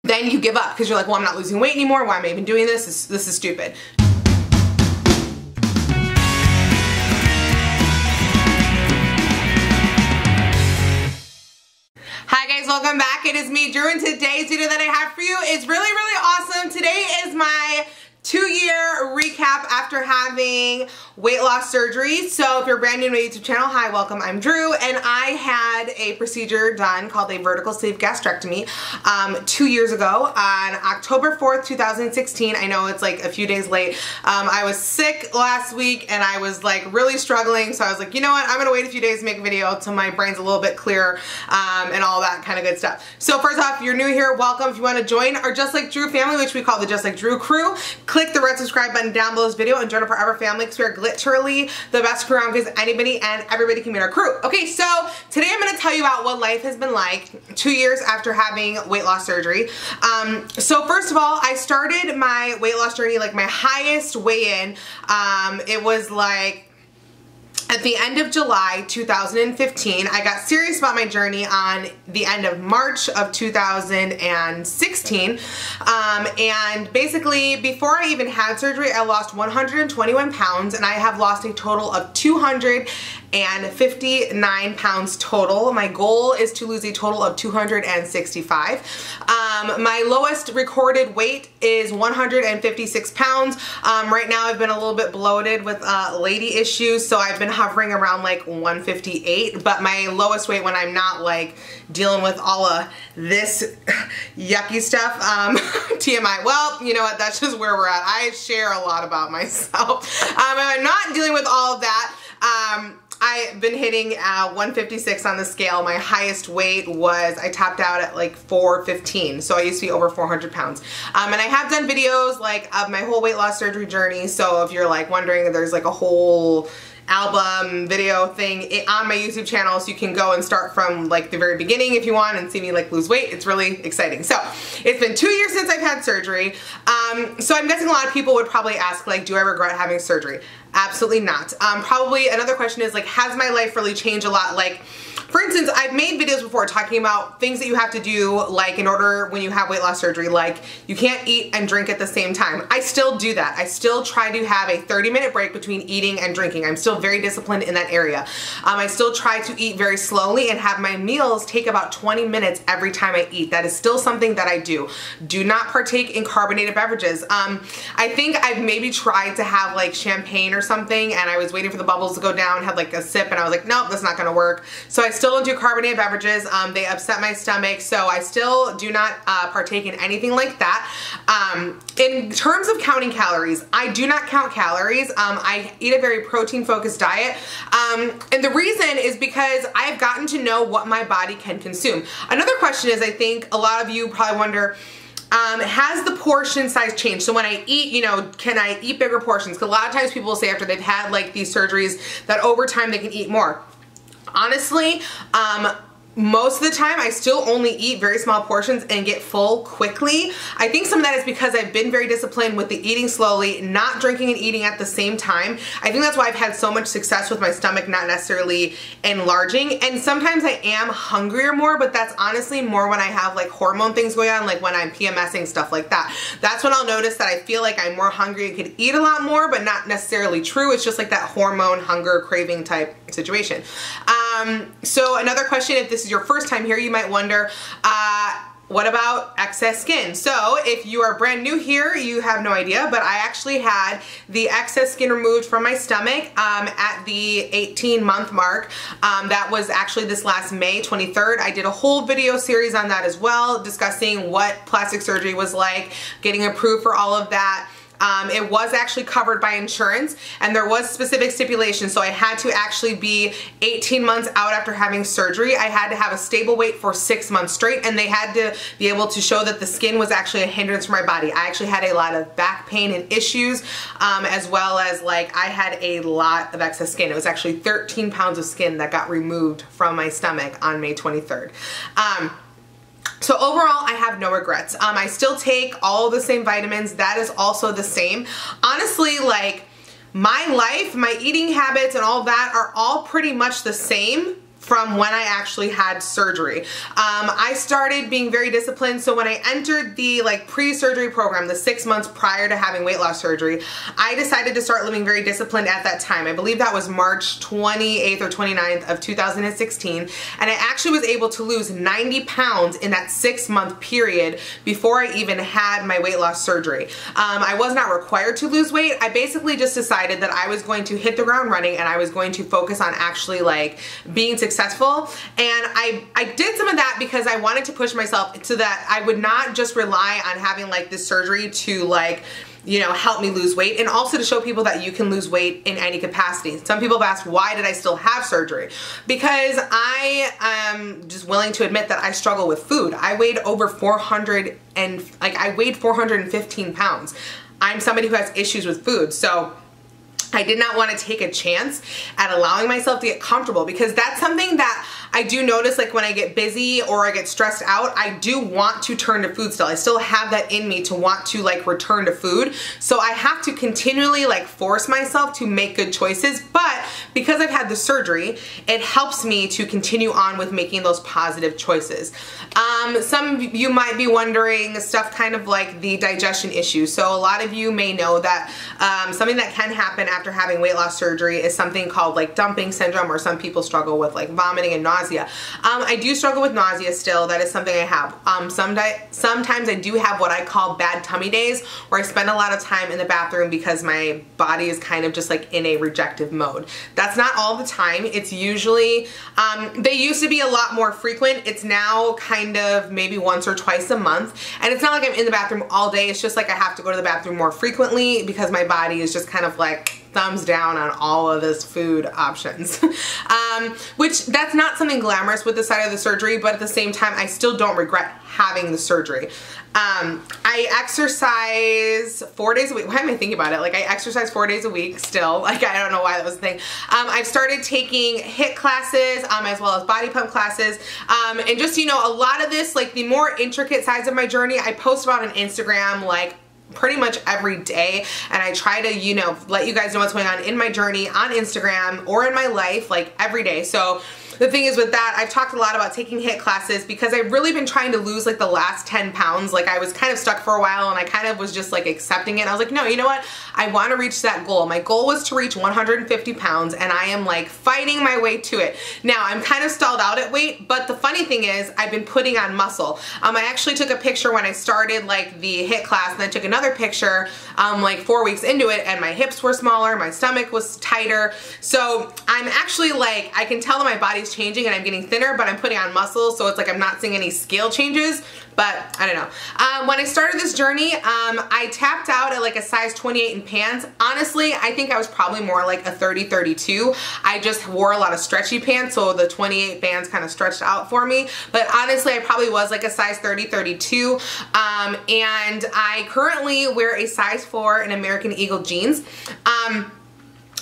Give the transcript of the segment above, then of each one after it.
then you give up because you're like, well, I'm not losing weight anymore. Why am I even doing this? This is stupid. Hi guys, welcome back. It is me, Drew, and today's video that I have for you is really, really awesome. Today is my 2-year recap after having weight loss surgery. So if you're brand new to my YouTube channel, hi, welcome, I'm Drew, and I had a procedure done called a vertical sleeve gastrectomy 2 years ago on October 4th, 2016. I know it's like a few days late. I was sick last week and I was like really struggling, so I was like, you know what, I'm gonna wait a few days to make a video till my brain's a little bit clearer and all that kind of good stuff. So first off, if you're new here, welcome. If you want to join our Just Like Drew family, which we call the Just Like Drew crew, click the red subscribe button down below this video and join our forever family because we are literally the best crew around because anybody and everybody can be in our crew. Okay, so today I'm going to tell you about what life has been like 2 years after having weight loss surgery. So first of all, I started my weight loss journey, like my highest weigh-in, it was like at the end of July 2015. I got serious about my journey on the end of March of 2016. And basically, before I even had surgery, I lost 121 pounds, and I have lost a total of 259 pounds total. My goal is to lose a total of 265. My lowest recorded weight is 156 pounds. Right now I've been a little bit bloated with lady issues, so I've been hovering around like 158, but my lowest weight when I'm not like dealing with all of this yucky stuff, TMI, well, you know what, that's just where we're at. I share a lot about myself. I'm not dealing with all of that. I've been hitting 156 on the scale. My highest weight was, I topped out at like 415. So I used to be over 400 pounds. And I have done videos like of my whole weight loss surgery journey. So if you're like wondering, there's like a whole album video thing on my YouTube channel, so you can go and start from like the very beginning if you want and see me like lose weight. It's really exciting. So it's been 2 years since I've had surgery. So I'm guessing a lot of people would probably ask, like, do I regret having surgery? Absolutely not. Probably another question is like, has my life really changed a lot? Like, for instance, I've made videos before talking about things that you have to do, like in order when you have weight loss surgery, like you can't eat and drink at the same time. I still do that. I still try to have a 30-minute break between eating and drinking. I'm still very disciplined in that area. I still try to eat very slowly and have my meals take about 20 minutes every time I eat. That is still something that I do. Do not partake in carbonated beverages. I think I've maybe tried to have like champagne or something, and I was waiting for the bubbles to go down, had like a sip, and I was like, nope, that's not gonna work. So I still don't do carbonated beverages. They upset my stomach, so I still do not partake in anything like that. In terms of counting calories, I do not count calories. I eat a very protein-focused diet, and the reason is because I've gotten to know what my body can consume. Another question is, I think a lot of you probably wonder, has the portion size changed? So when I eat, you know, can I eat bigger portions? Because a lot of times people will say after they've had like these surgeries that over time they can eat more. Honestly, most of the time I still only eat very small portions and get full quickly. I think some of that is because I've been very disciplined with the eating slowly, not drinking and eating at the same time. I think that's why I've had so much success with my stomach not necessarily enlarging. And sometimes I am hungrier more, but that's honestly more when I have like hormone things going on, like when I'm PMSing, stuff like that. That's when I'll notice that I feel like I'm more hungry and could eat a lot more, but not necessarily true. It's just like that hormone hunger craving type situation. So another question, if this is your first time here, you might wonder, what about excess skin? So if you are brand new here, you have no idea, but I actually had the excess skin removed from my stomach at the 18-month mark. That was actually this last May 23rd. I did a whole video series on that as well, discussing what plastic surgery was like, getting approved for all of that. It was actually covered by insurance, and there was specific stipulations, so I had to actually be 18 months out after having surgery. I had to have a stable weight for 6 months straight, and they had to be able to show that the skin was actually a hindrance for my body. I actually had a lot of back pain and issues, as well as like I had a lot of excess skin. It was actually 13 pounds of skin that got removed from my stomach on May 23rd. So overall, I have no regrets. I still take all the same vitamins. That is also the same. Honestly, like my life, my eating habits and all that are all pretty much the same from when I actually had surgery. I started being very disciplined. So when I entered the like pre-surgery program, the 6 months prior to having weight loss surgery, I decided to start living very disciplined at that time. I believe that was March 28th or 29th of 2016. And I actually was able to lose 90 pounds in that 6-month period before I even had my weight loss surgery. I was not required to lose weight. I basically just decided that I was going to hit the ground running and I was going to focus on actually like being successful. And I did some of that because I wanted to push myself so that I would not just rely on having like this surgery to like, you know, help me lose weight, and also to show people that you can lose weight in any capacity. Some people have asked, why did I still have surgery? Because I am just willing to admit that I struggle with food. I weighed over 415 pounds. I'm somebody who has issues with food. So I did not want to take a chance at allowing myself to get comfortable, because that's something that I do notice, like when I get busy or I get stressed out, I do want to turn to food still. I still have that in me to want to like return to food. So I have to continually like force myself to make good choices. But because I've had the surgery, it helps me to continue on with making those positive choices. Some of you might be wondering stuff kind of like the digestion issues. So a lot of you may know that something that can happen after having weight loss surgery is something called like dumping syndrome, or some people struggle with like vomiting and nausea. I do struggle with nausea still. That is something I have. Sometimes I do have what I call bad tummy days, where I spend a lot of time in the bathroom because my body is kind of just like in a rejective mode. That's not all the time. It's usually, they used to be a lot more frequent. It's now kind of maybe once or twice a month. And it's not like I'm in the bathroom all day. It's just like I have to go to the bathroom more frequently because my body is just kind of like thumbs down on all of this food options. Which that's not something glamorous with the side of the surgery, but at the same time, I still don't regret having the surgery. I exercise 4 days a week. Why am I thinking about it? Like I exercise 4 days a week still. Like I don't know why that was a thing. I've started taking HIIT classes as well as body pump classes. And just, you know, a lot of this, like the more intricate sides of my journey, I post about on Instagram like pretty much every day, and I try to, you know, let you guys know what's going on in my journey on Instagram or in my life like every day. So the thing is with that, I've talked a lot about taking HIIT classes because I've really been trying to lose like the last 10 pounds. Like I was kind of stuck for a while and I kind of was just like accepting it. I was like, no, you know what? I want to reach that goal. My goal was to reach 150 pounds and I am like fighting my way to it. Now I'm kind of stalled out at weight, but the funny thing is I've been putting on muscle. I actually took a picture when I started like the HIIT class, and I took another picture like 4 weeks into it, and my hips were smaller, my stomach was tighter. So I'm actually like, I can tell that my body's changing and I'm getting thinner, but I'm putting on muscle, so it's like I'm not seeing any scale changes, but I don't know. When I started this journey, I tapped out at like a size 28 in pants. Honestly, I think I was probably more like a 30-32. I just wore a lot of stretchy pants, so the 28 bands kind of stretched out for me, but honestly, I probably was like a size 30-32. And I currently wear a size 4 in American Eagle jeans.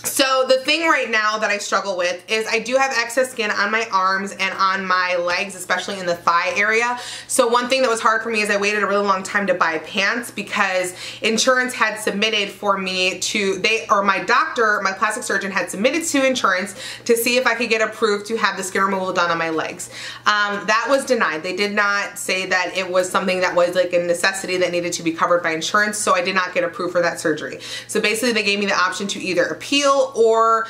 So the thing right now that I struggle with is I do have excess skin on my arms and on my legs, especially in the thigh area. So one thing that was hard for me is I waited a really long time to buy pants because insurance had submitted for me to, my doctor, my plastic surgeon had submitted to insurance to see if I could get approved to have the skin removal done on my legs. That was denied. They did not say that it was something that was like a necessity that needed to be covered by insurance, so I did not get approved for that surgery. So basically they gave me the option to either appeal or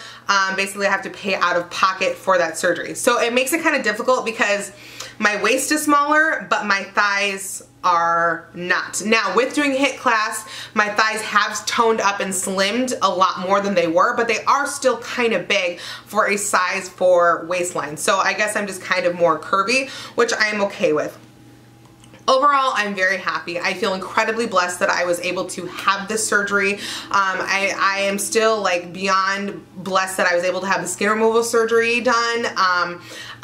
basically I have to pay out of pocket for that surgery. So it makes it kind of difficult because my waist is smaller, but my thighs are not. Now with doing HIIT class, my thighs have toned up and slimmed a lot more than they were, but they are still kind of big for a size 4 waistline. So I guess I'm just kind of more curvy, which I am okay with. Overall, I'm very happy. I feel incredibly blessed that I was able to have this surgery. I am still like beyond blessed that I was able to have the skin removal surgery done.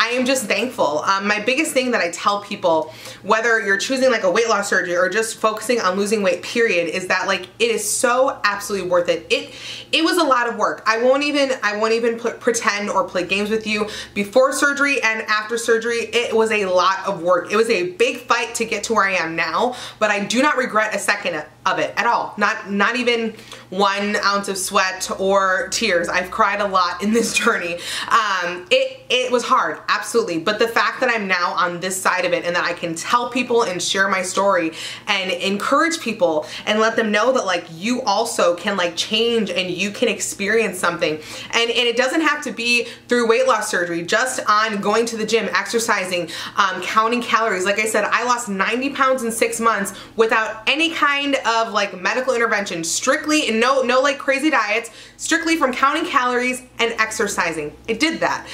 I am just thankful. My biggest thing that I tell people, whether you're choosing like a weight loss surgery or just focusing on losing weight period, is that like it is so absolutely worth it. It was a lot of work. I won't even pretend or play games with you. Before surgery and after surgery, it was a lot of work. It was a big fight to get to where I am now, but I do not regret a second of it at all. Not even 1 ounce of sweat or tears. I've cried a lot in this journey. It was hard, absolutely. But the fact that I'm now on this side of it and that I can tell people and share my story and encourage people and let them know that like you also can like change and you can experience something. And it doesn't have to be through weight loss surgery, just on going to the gym, exercising, counting calories. Like I said, I lost 90 pounds in 6 months without any kind of like medical intervention, strictly, and no like crazy diets, strictly from counting calories and exercising. It did that.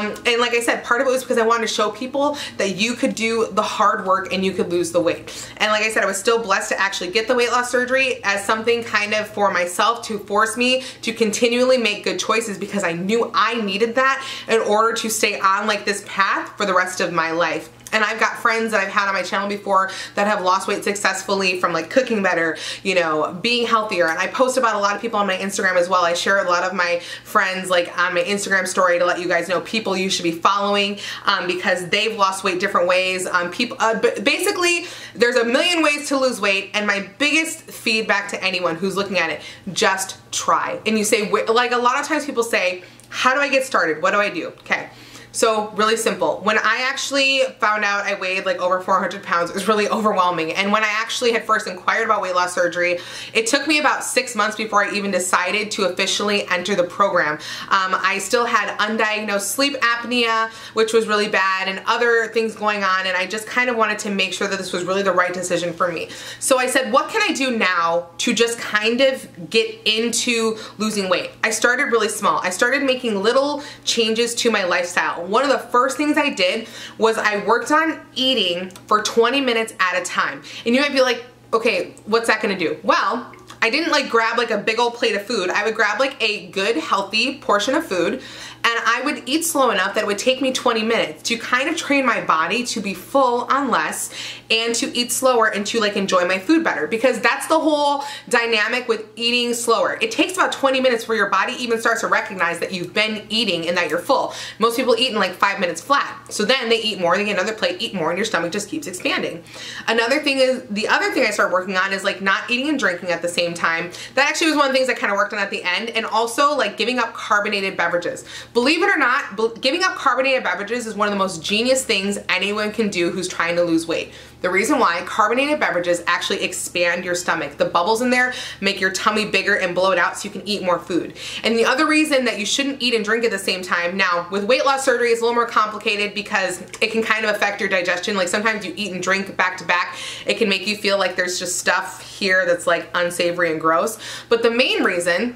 And like I said, part of it was because I wanted to show people that you could do the hard work and you could lose the weight. And like I said, I was still blessed to actually get the weight loss surgery as something kind of for myself to force me to continually make good choices, because I knew I needed that in order to stay on like this path for the rest of my life. And I've got friends that I've had on my channel before that have lost weight successfully from like cooking better, you know, being healthier. And I post about a lot of people on my Instagram as well. I share a lot of my friends like on my Instagram story to let you guys know people you should be following because they've lost weight different ways. But basically, there's a million ways to lose weight. And my biggest feedback to anyone who's looking at it, just try. And you say, like a lot of times people say, how do I get started? What do I do? Okay. So really simple. When I actually found out I weighed like over 400 pounds, it was really overwhelming. And when I actually had first inquired about weight loss surgery, it took me about 6 months before I even decided to officially enter the program. I still had undiagnosed sleep apnea, which was really bad, and other things going on. And I just kind of wanted to make sure that this was really the right decision for me. So I said, what can I do now to just kind of get into losing weight? I started really small. I started making little changes to my lifestyle. One of the first things I did was I worked on eating for 20 minutes at a time. And you might be like, okay, what's that gonna do? Well, I didn't like grab like a big old plate of food. I would grab like a good healthy portion of food, and I would eat slow enough that it would take me 20 minutes to kind of train my body to be full on less and to eat slower and to like enjoy my food better, because that's the whole dynamic with eating slower. It takes about 20 minutes for your body even starts to recognize that you've been eating and that you're full. Most people eat in like 5 minutes flat. So then they eat more, they get another plate, eat more, and your stomach just keeps expanding. Another thing is, the other thing I started working on is like not eating and drinking at the same time. That actually was one of the things I kind of worked on at the end, and also like giving up carbonated beverages. Believe it or not, giving up carbonated beverages is one of the most genius things anyone can do who's trying to lose weight. The reason why, carbonated beverages actually expand your stomach. The bubbles in there make your tummy bigger and blow it out so you can eat more food. And the other reason that you shouldn't eat and drink at the same time, now with weight loss surgery it's a little more complicated because it can kind of affect your digestion. Like sometimes you eat and drink back to back, it can make you feel like there's just stuff here that's like unsavory and gross. But the main reason,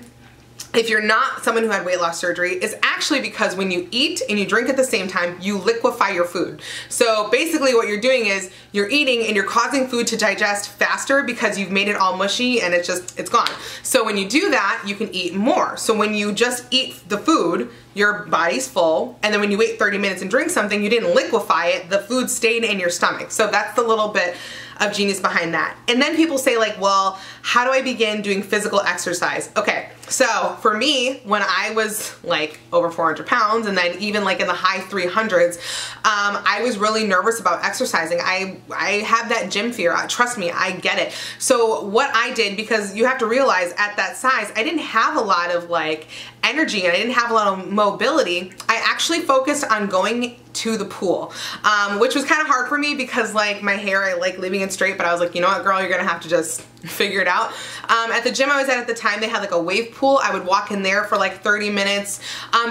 if you're not someone who had weight loss surgery, is actually because when you eat and you drink at the same time, you liquefy your food. So basically what you're doing is you're eating and you're causing food to digest faster because you've made it all mushy and it's gone. So when you do that, you can eat more. So when you just eat the food, your body's full, and then when you wait 30 minutes and drink something, you didn't liquefy it, the food stayed in your stomach. So that's the little bit of genius behind that. And then people say like, well, how do I begin doing physical exercise? Okay, so for me, when I was like over 400 pounds and then even like in the high 300s, I was really nervous about exercising. I have that gym fear. Trust me, I get it. So what I did, because you have to realize at that size, I didn't have a lot of like energy and I didn't have a lot of mobility. I actually focused on going to the pool, which was kind of hard for me because like my hair, I like leaving it straight, but I was like, you know what, girl, you're gonna have to just figure it out. At the gym I was at the time, they had like a wave pool. I would walk in there for like 30 minutes,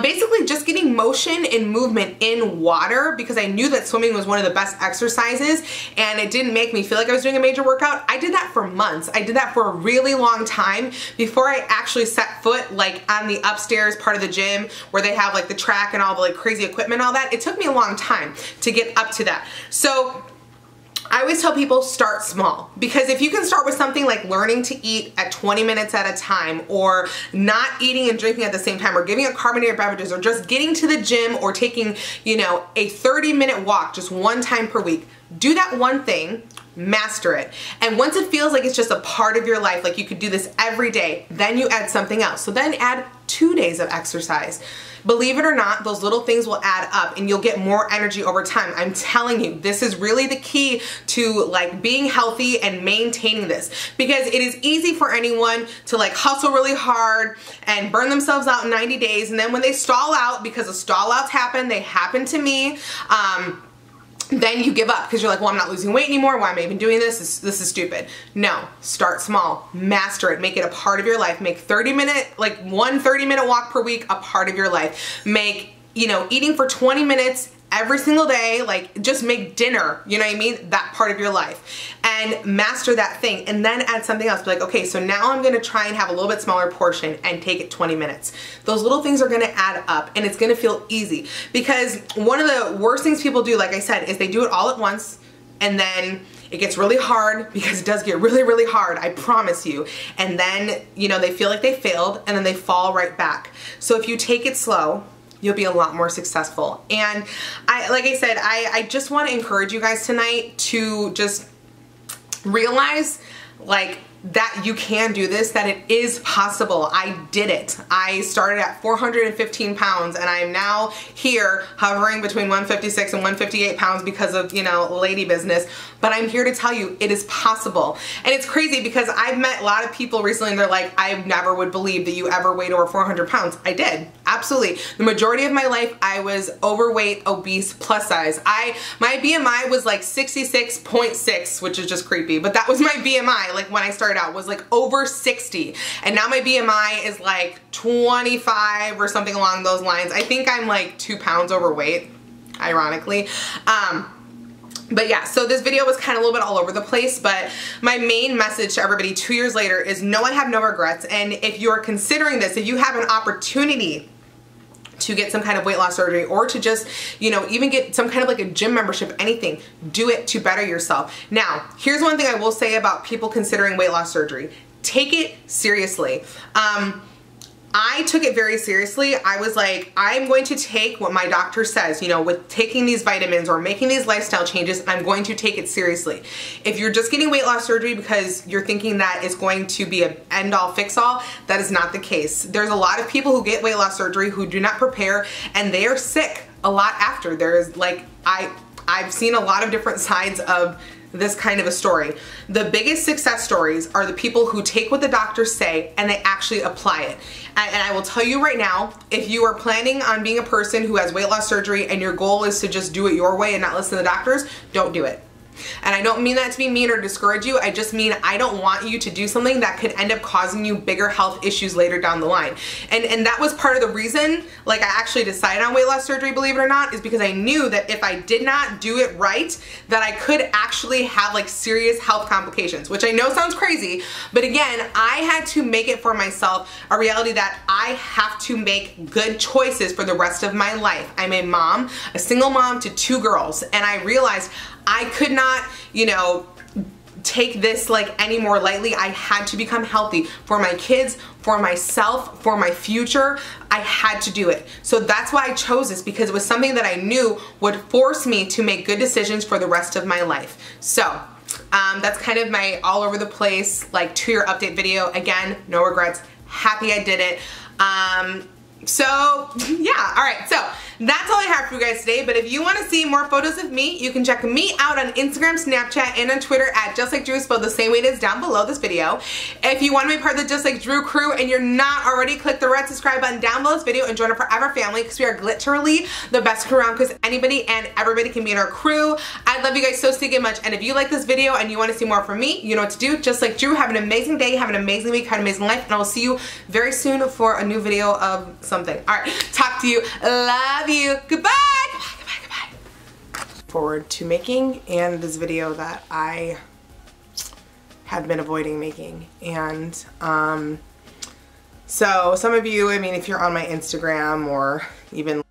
basically just getting motion and movement in water, because I knew that swimming was one of the best exercises and it didn't make me feel like I was doing a major workout. I did that for months. I did that for a really long time before I actually set foot like on the upstairs part of the gym where they have like the track and all the like crazy equipment and all that. It took me a long time to get up to that. So I always tell people start small, because if you can start with something like learning to eat at 20 minutes at a time, or not eating and drinking at the same time, or giving up carbonated beverages, or just getting to the gym, or taking, you know, a 30-minute walk just one time per week, do that one thing, master it. And once it feels like it's just a part of your life, like you could do this every day, then you add something else. So then add 2 days of exercise. Believe it or not, those little things will add up and you'll get more energy over time. I'm telling you, this is really the key to like being healthy and maintaining this, because it is easy for anyone to like hustle really hard and burn themselves out in 90 days. And then when they stall out, because the stall outs happen, they happen to me, then you give up because you're like, well, I'm not losing weight anymore. Why am I even doing this? This is stupid. No, start small, master it, make it a part of your life. Make 1 30-minute walk per week a part of your life. Make, you know, eating for 20 minutes every single day, like just make dinner, you know what I mean? That part of your life. And master that thing, and then add something else. Be like, okay, so now I'm gonna try and have a little bit smaller portion and take it 20 minutes. Those little things are gonna add up and it's gonna feel easy. Because one of the worst things people do, like I said, is they do it all at once and then it gets really hard, because it does get really, really hard, I promise you. And then, you know, they feel like they failed and then they fall right back. So if you take it slow, you'll be a lot more successful. And like I said, I just want to encourage you guys tonight to just realize like that you can do this, that it is possible. I did it. I started at 415 pounds and I'm now here hovering between 156 and 158 pounds because of, you know, lady business. But I'm here to tell you it is possible. And it's crazy because I've met a lot of people recently and they're like, I never would believe that you ever weighed over 400 pounds. I did. Absolutely. The majority of my life I was overweight, obese, plus size. My BMI was like 66.6, which is just creepy, but that was my BMI. Like when I started out, was like over 60, and now my BMI is like 25 or something along those lines. I think I'm like 2 pounds overweight, ironically. But yeah, so this video was kind of a little bit all over the place, but my main message to everybody 2 years later is no, I have no regrets. And if you're considering this, if you have an opportunity to get some kind of weight loss surgery, or to just, you know, even get some kind of like a gym membership, anything, do it to better yourself. Now, here's one thing I will say about people considering weight loss surgery. Take it seriously. I took it very seriously. I was like, I'm going to take what my doctor says, you know, with taking these vitamins or making these lifestyle changes, I'm going to take it seriously. If you're just getting weight loss surgery because you're thinking that it's going to be an end-all fix-all, that is not the case. There's a lot of people who get weight loss surgery who do not prepare, and they are sick a lot after. There is like, I've seen a lot of different sides of this kind of a story. The biggest success stories are the people who take what the doctors say and they actually apply it. And I will tell you right now, if you are planning on being a person who has weight loss surgery and your goal is to just do it your way and not listen to the doctors, don't do it. And I don't mean that to be mean or discourage you. I just mean I don't want you to do something that could end up causing you bigger health issues later down the line. And that was part of the reason, like, I actually decided on weight loss surgery, believe it or not, is because I knew that if I did not do it right, that I could actually have like serious health complications, which I know sounds crazy, but again, I had to make it for myself a reality that I have to make good choices for the rest of my life. I'm a mom, a single mom to 2 girls, and I realized I could not, you know, take this like any more lightly. I had to become healthy for my kids, for myself, for my future. I had to do it. So that's why I chose this, because it was something that I knew would force me to make good decisions for the rest of my life. So that's kind of my all over the place like 2-year update video. Again, no regrets. Happy I did it. So yeah, all right, so that's all I have for you guys today. But if you want to see more photos of me, you can check me out on Instagram, Snapchat, and on Twitter at Justlikedrew, spelled the same way it is down below this video. If you want to be part of the Just Like Drew crew and you're not already, click the red subscribe button down below this video and join our forever family, because we are literally the best crew around, because anybody and everybody can be in our crew. I love you guys so stinking much, and if you like this video and you want to see more from me, you know what to do. Just like Drew, have an amazing day, have an amazing week, have an amazing life, and I will see you very soon for a new video of something. All right, talk to you. Love you. Goodbye. Goodbye. Forward to making, and this video that I had been avoiding making. And so some of you, I mean, if you're on my Instagram or even